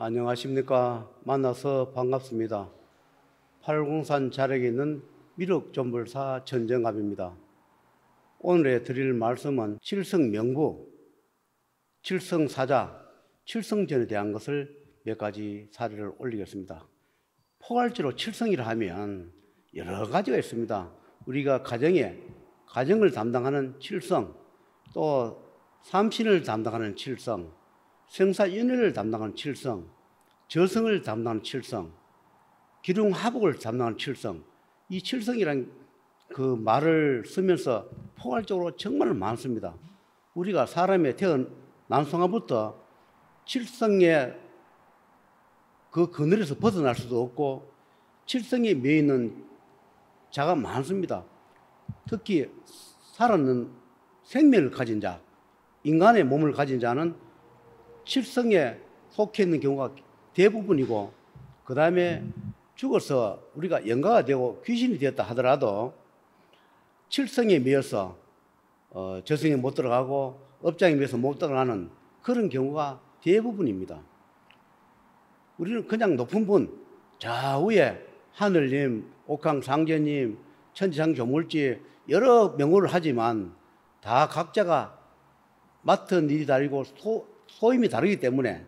안녕하십니까. 만나서 반갑습니다. 팔공산 자락에 있는 미륵존불사 전정갑입니다. 오늘에 드릴 말씀은 칠성명부, 칠성사자, 칠성전에 대한 것을 몇 가지 사례를 올리겠습니다. 포괄적으로 칠성이라 하면 여러 가지가 있습니다. 우리가 가정을 담당하는 칠성, 또 삼신을 담당하는 칠성, 생사윤회를 담당하는 칠성, 저성을 담당하는 칠성, 기륭화복을 담당하는 칠성. 이 칠성이란 그 말을 쓰면서 포괄적으로 정말 많습니다. 우리가 사람의 태어난 순간부터 칠성의 그 그늘에서 벗어날 수도 없고 칠성에 매이는 자가 많습니다. 특히 살아있는 생명을 가진 자, 인간의 몸을 가진 자는 칠성에 속해 있는 경우가 대부분이고, 그 다음에 죽어서 우리가 영가가 되고 귀신이 되었다 하더라도 칠성에 매여서 저성에 못 들어가고 업장에 매여서 못 들어가는 그런 경우가 대부분입니다. 우리는 그냥 높은 분, 좌우에 하늘님, 옥황상제님, 천지창조물지 여러 명호를 하지만 다 각자가 맡은 일이 다르고 소임이 다르기 때문에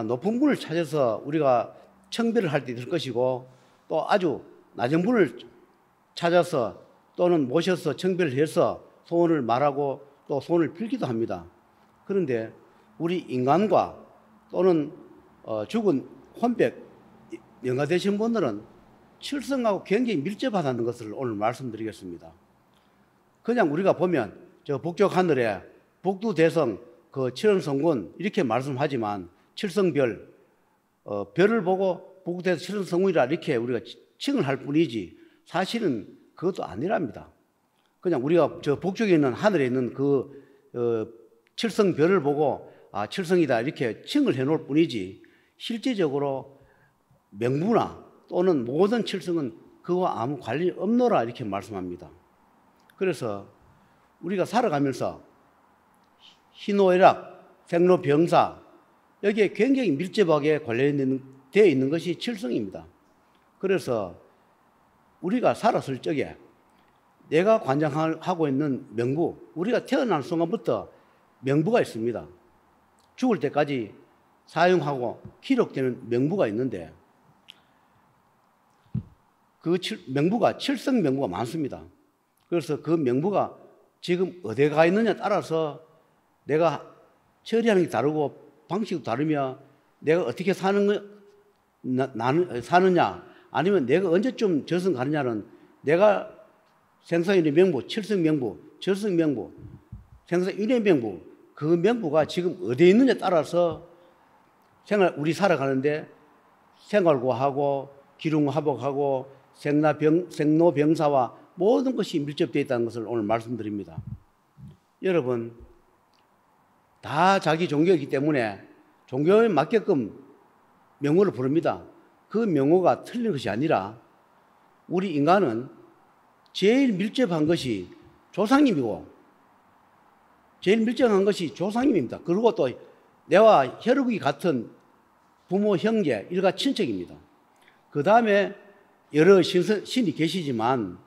높은 분을 찾아서 우리가 청배를 할 때 될 것이고, 또 아주 낮은 분을 찾아서 또는 모셔서 청배를 해서 소원을 말하고 또 소원을 빌기도 합니다. 그런데 우리 인간과 또는 죽은 혼백 영가 되신 분들은 칠성하고 굉장히 밀접하다는 것을 오늘 말씀드리겠습니다. 그냥 우리가 보면 저 북쪽 하늘에 북두대성 그 칠성군 이렇게 말씀하지만 칠성별, 별을 보고 북두대성 칠성군이라 이렇게 우리가 칭을 할 뿐이지 사실은 그것도 아니랍니다. 그냥 우리가 저 북쪽에 있는 하늘에 있는 그 칠성별을 보고 칠성이다 이렇게 칭을 해놓을 뿐이지 실제적으로 명부나 또는 모든 칠성은 그와 아무 관련이 없노라 이렇게 말씀합니다. 그래서 우리가 살아가면서 희노애락, 생로병사 여기에 굉장히 밀접하게 관련되어 있는 것이 칠성입니다. 그래서 우리가 살았을 적에 내가 관장하고 있는 명부, 우리가 태어난 순간부터 명부가 있습니다. 죽을 때까지 사용하고 기록되는 명부가 있는데 그 명부가 칠성 명부가 많습니다. 그래서 그 명부가 지금 어디에 가 있느냐에 따라서 내가 처리하는 게 다르고 방식도 다르며 내가 어떻게 사느냐 아니면 내가 언제쯤 저승 가느냐는 내가 생사윤회 명부, 칠성 명부, 저승 명부, 생사윤회 명부 그 명부가 지금 어디에 있느냐에 따라서 우리 살아가는데 생활고하고 기륭화복하고 생로병사와 모든 것이 밀접되어 있다는 것을 오늘 말씀드립니다. 여러분 다 자기 종교이기 때문에 종교에 맞게끔 명호를 부릅니다. 그 명호가 틀린 것이 아니라 우리 인간은 제일 밀접한 것이 조상님이고 제일 밀접한 것이 조상님입니다. 그리고 또 내와 혈육이 같은 부모, 형제, 일가 친척입니다. 그 다음에 여러 신이 계시지만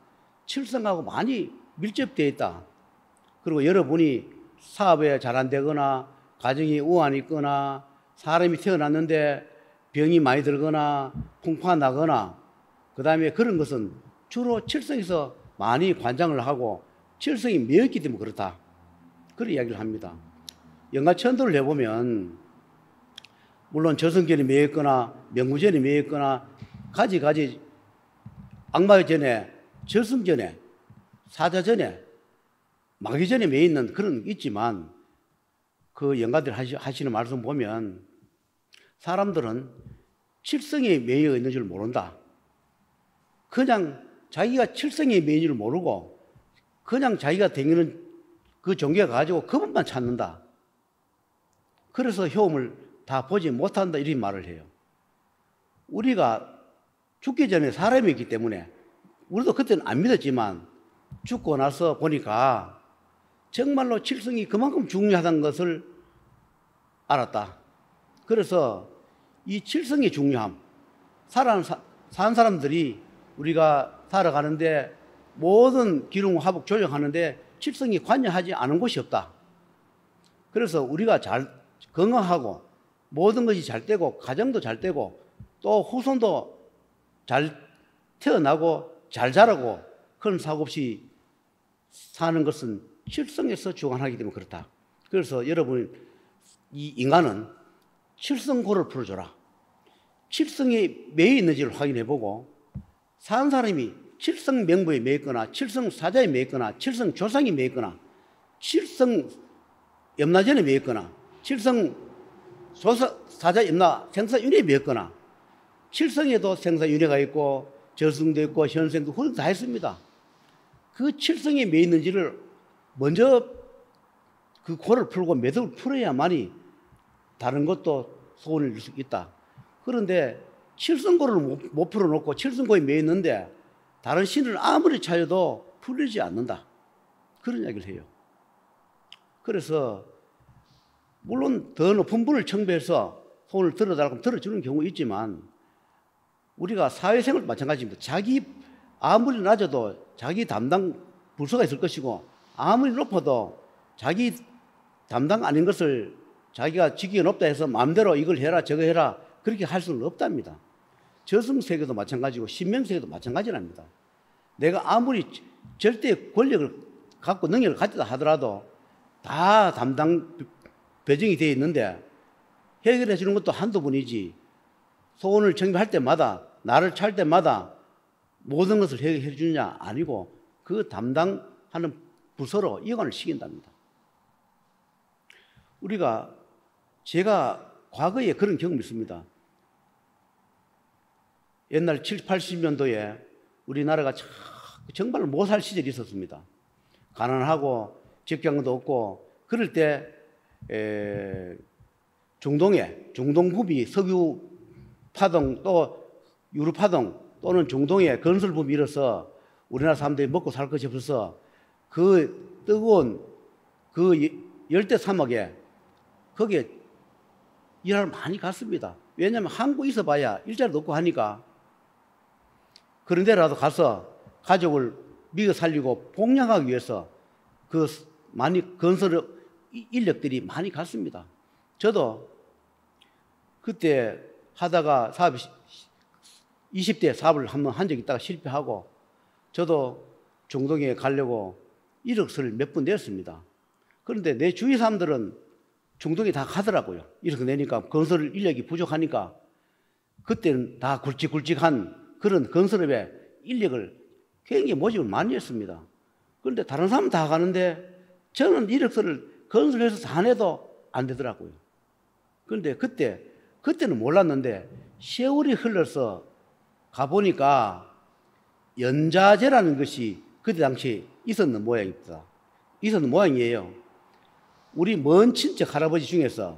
칠성하고 많이 밀접되어 있다. 그리고 여러분이 사업에 잘 안 되거나 가정이 우환이 있거나 사람이 태어났는데 병이 많이 들거나 풍파가 나거나 그 다음에 그런 것은 주로 칠성에서 많이 관장을 하고 칠성이 매였기 때문에 그렇다. 그런 이야기를 합니다. 영가천도를 해보면 물론 저성전이 매였거나 명구전이 매였거나 가지 악마전에 저승전에 사자전에 마귀전에 매여 있는 그런 게 있지만 그 영가들 하시는 말씀 보면 사람들은 칠성에 매여 있는 줄 모른다. 그냥 자기가 칠성에 매인 줄 모르고 그냥 자기가 다니는 그 종교가 가지고 그것만 찾는다. 그래서 효험을 다 보지 못한다 이런 말을 해요. 우리가 죽기 전에 사람이기 때문에 우리도 그때는 안 믿었지만 죽고 나서 보니까 정말로 칠성이 그만큼 중요하다는 것을 알았다. 그래서 이 칠성의 중요함, 사는 사람들이 우리가 살아가는데 모든 기능 화복 조정하는데 칠성이 관여하지 않은 곳이 없다. 그래서 우리가 잘 건강하고 모든 것이 잘 되고 가정도 잘 되고 또 후손도 잘 태어나고 잘 자라고 그런 사고 없이 사는 것은 칠성에서 주관하기 때문에 그렇다. 그래서 여러분, 이 인간은 칠성고를 풀어줘라. 칠성이 매 있는지를 확인해보고 사는 사람이 칠성 명부에 매 있거나 칠성 사자에 매 있거나 칠성 조상이 매 있거나 칠성 염라전에 매 있거나 칠성 사자 염라 생사윤회에 매 있거나 칠성에도 생사윤회가 있고 저승도 있고 현생도 후생도 다 있습니다. 그 칠성에 매 있는지를 먼저 그 고를 풀고 매듭을 풀어야만이 다른 것도 소원을 이룰 수 있다. 그런데 칠성고를 못 풀어놓고 칠성고에 매 있는데 다른 신을 아무리 찾아도 풀리지 않는다. 그런 이야기를 해요. 그래서 물론 더 높은 분을 청배해서 소원을 들어달라고 들어주는 경우 있지만 우리가 사회생활도 마찬가지입니다. 자기 아무리 낮아도 자기 담당 부서가 있을 것이고 아무리 높아도 자기 담당 아닌 것을 자기가 직위가 높다 해서 마음대로 이걸 해라 저거 해라 그렇게 할 수는 없답니다. 저승세계도 마찬가지고 신명세계도 마찬가지랍니다. 내가 아무리 절대 권력을 갖고 능력을 가졌다 하더라도 다 담당 배정이 되어 있는데 해결해 주는 것도 한두 분이지 소원을 청구할 때마다 나를 찾을 때마다 모든 것을 해결해 주느냐 아니고 그 담당하는 부서로 이관을 시킨답니다. 제가 과거에 그런 경험이 있습니다. 옛날 70, 80년도에 우리나라가 정말 못 살 시절이 있었습니다. 가난하고 직장도 없고 그럴 때 중동붐이 석유 파동 또 유로 파동 또는 중동에 건설 붐이 일어서 우리나라 사람들이 먹고 살 것이 없어서 그 뜨거운 그 열대 사막에 거기에 일하러 많이 갔습니다. 왜냐하면 한국에 있어봐야 일자리도 없고 하니까 그런 데라도 가서 가족을 먹여 살리고 복양하기 위해서 그 많이 건설 인력들이 많이 갔습니다. 저도 그때 하다가 20대 사업을 한번 한 적이 있다가 실패하고 저도 중동에 가려고 이력서를 몇 번 냈습니다. 그런데 내 주위 사람들은 중동에 다 가더라고요. 이력서 내니까 건설 인력이 부족하니까 그때는 다 굵직굵직한 그런 건설업에 인력을 굉장히 모집을 많이 했습니다. 그런데 다른 사람은 다 가는데 저는 이력서를 건설해서 다 내도 안 되더라고요. 그런데 그때는 몰랐는데 세월이 흘러서 가보니까 연자제라는 것이 그때 당시에 있었는 모양입니다. 있었는 모양이에요. 우리 먼 친척 할아버지 중에서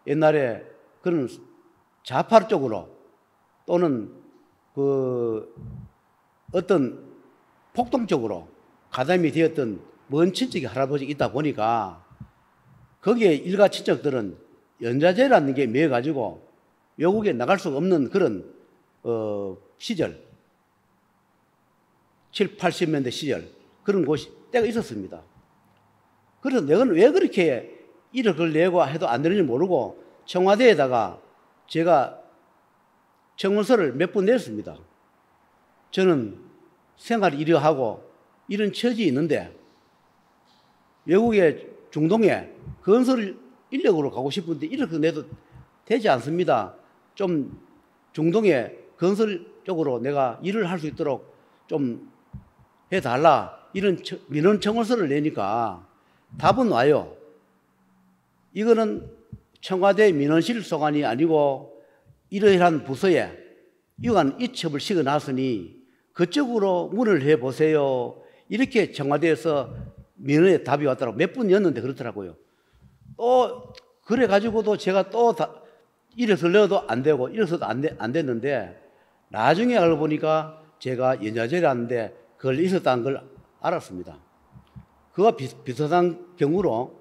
옛날에 그런 좌파 쪽으로 또는 그 어떤 폭동 쪽으로 가담이 되었던 먼 친척이 할아버지가 있다 보니까 거기에 일가 친척들은 연자제라는 게 매여가지고 외국에 나갈 수 없는 그런 시절 7, 80년대 시절 그런 곳이 때가 있었습니다. 그래서 내가 왜 그렇게 이력을 내고 해도 안 되는지 모르고 청와대에다가 제가 청원서를 몇 번 냈습니다. 저는 생활이 이러하고 이런 처지에 있는데 외국에 중동에 건설 인력으로 가고 싶은데 이렇게 내도 되지 않습니다. 좀 중동에 건설 쪽으로 내가 일을 할 수 있도록 좀 해달라. 이런 민원 청원서를 내니까 답은 와요. 이거는 청와대 민원실 소관이 아니고 이러한 부서에 이러한 이첩을 시켜놨으니 그쪽으로 문을 해보세요. 이렇게 청와대에서 민원에 답이 왔더라고. 몇 분이었는데 그렇더라고요. 또 그래가지고도 제가 또 이력서를 넣어도 안 되고 이력서도 안 됐는데 나중에 알고 보니까 제가 연자제라는데 그걸 있었다는 걸 알았습니다. 그와 비슷한 경우로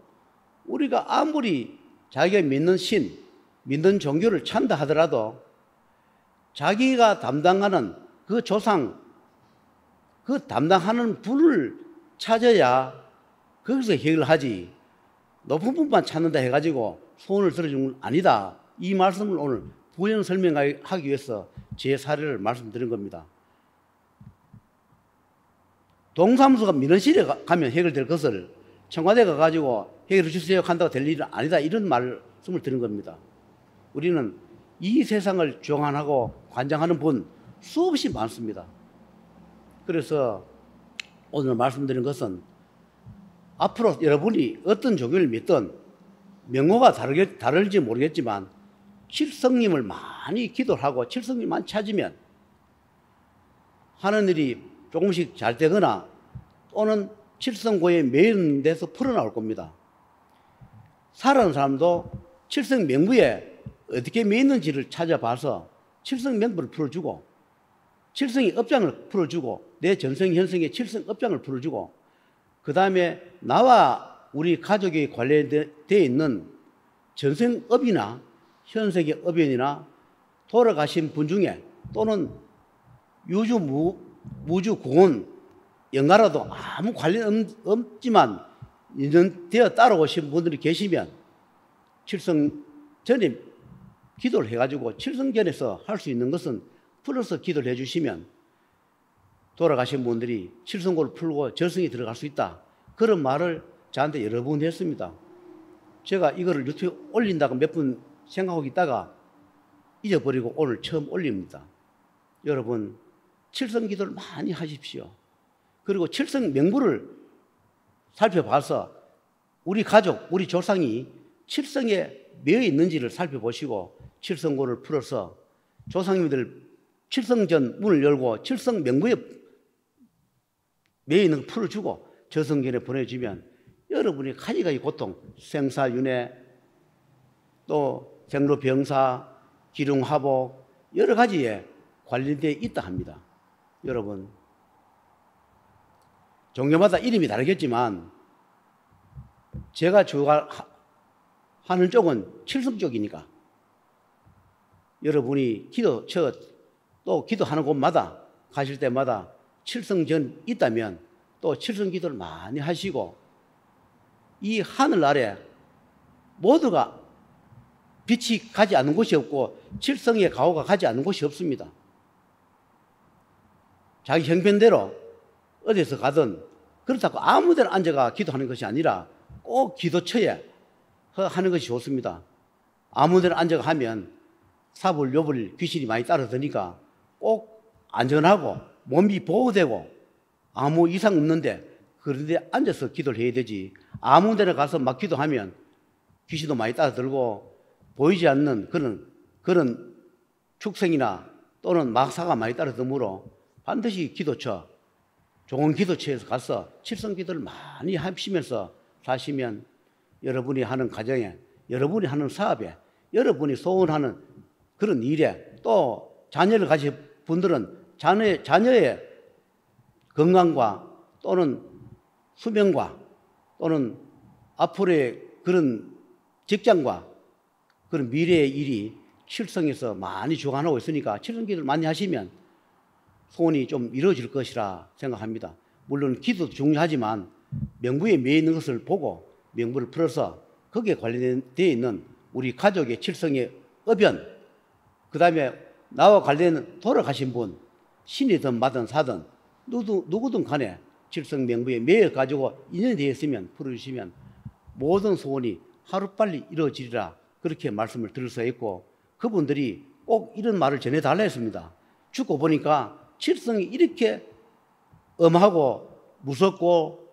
우리가 아무리 자기가 믿는 신 믿는 종교를 찬다 하더라도 자기가 담당하는 그 조상, 그 담당하는 분을 찾아야 거기서 해결하지, 높은 분만 찾는다 해가지고 소원을 들어주는 건 아니다. 이 말씀을 오늘 부연 설명하기 위해서 제 사례를 말씀드린 겁니다. 동사무소가 민원실에 가면 해결될 것을 청와대 가가지고 해결해 주세요 한다고 될 일은 아니다. 이런 말씀을 드린 겁니다. 우리는 이 세상을 주관하고 관장하는 분 수없이 많습니다. 그래서 오늘 말씀드린 것은 앞으로 여러분이 어떤 종교를 믿든 명호가 다를지 모르겠지만 칠성님을 많이 기도를 하고 칠성님만 찾으면 하는 일이 조금씩 잘 되거나 또는 칠성고에 매인 데서 풀어나올 겁니다. 살아가는 사람도 칠성 명부에 어떻게 매있는지를 찾아봐서 칠성 명부를 풀어주고 칠성의 업장을 풀어주고 내 전생 현생의 칠성 업장을 풀어주고 그 다음에 나와 우리 가족이 관련되어 있는 전생업이나 현생의 업연이나 돌아가신 분 중에 또는 무주 공원 연가라도 아무 관련 없지만 인연되어 따라오신 분들이 계시면 칠성 전에 기도를 해가지고 칠성전에서 할 수 있는 것은 풀어서 기도를 해주시면 돌아가신 분들이 칠성고를 풀고 절성이 들어갈 수 있다. 그런 말을 저한테 여러 번 했습니다. 제가 이거를 유튜브에 올린다고 몇 분 생각하고 있다가 잊어버리고 오늘 처음 올립니다. 여러분 칠성 기도를 많이 하십시오. 그리고 칠성 명부를 살펴봐서 우리 가족, 우리 조상이 칠성에 매여 있는지를 살펴보시고 칠성고를 풀어서 조상님들 칠성전 문을 열고 칠성 명부에 매여 있는 걸 풀어주고 저성전에 보내주면 여러분이 가지가지 고통, 생사윤회, 또 생로병사, 기lum화복 여러 가지에 관련되어 있다 합니다. 여러분 종교마다 이름이 다르겠지만 제가 하는 쪽은 칠성 쪽이니까 여러분이 또 기도하는 곳마다 가실 때마다 칠성전 있다면 또 칠성 기도를 많이 하시고 이 하늘 아래 모두가 빛이 가지 않는 곳이 없고 칠성의 가호가 가지 않는 곳이 없습니다. 자기 형편대로 어디서 가든 그렇다고 아무 데나 앉아가 기도하는 것이 아니라 꼭 기도처에 하는 것이 좋습니다. 아무 데나 앉아가 하면 사불요불 귀신이 많이 따라드니까 꼭 안전하고 몸이 보호되고 아무 이상 없는데 그런데 앉아서 기도를 해야 되지 아무 데나 가서 막 기도하면 귀신도 많이 따라들고 보이지 않는 그런 축생이나 또는 막사가 많이 따라들므로 반드시 기도처, 좋은 기도처에서 가서 칠성 기도를 많이 하시면서 사시면 여러분이 하는 가정에, 여러분이 하는 사업에, 여러분이 소원하는 그런 일에 또 자녀를 가진 분들은 자녀의 건강과 또는 수명과 또는 앞으로의 그런 직장과 그런 미래의 일이 칠성에서 많이 주관하고 있으니까 칠성 기도를 많이 하시면 소원이 좀 이루어질 것이라 생각합니다. 물론 기도도 중요하지만 명부에 매여 있는 것을 보고 명부를 풀어서 거기에 관련되어 있는 우리 가족의 칠성의 업연, 그 다음에 나와 관련된 돌아가신 분, 신이든 마든 사든 누구든 간에 칠성 명부에 매여 가지고 인연이 되어 있으면 풀어주시면 모든 소원이 하루빨리 이루어지리라 그렇게 말씀을 드릴 수 있고 그분들이 꼭 이런 말을 전해달라 했습니다. 죽고 보니까 칠성이 이렇게 엄하고 무섭고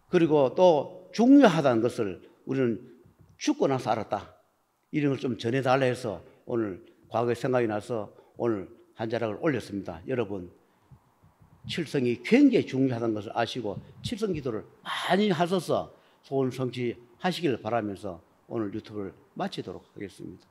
그리고 또 중요하다는 것을 우리는 죽고 나서 알았다. 이런 걸 좀 전해달라 해서 오늘 과거의 생각이 나서 오늘 한 자락을 올렸습니다. 여러분 칠성이 굉장히 중요하다는 것을 아시고 칠성 기도를 많이 하셔서 소원 성취하시기를 바라면서 오늘 유튜브를 마치도록 하겠습니다.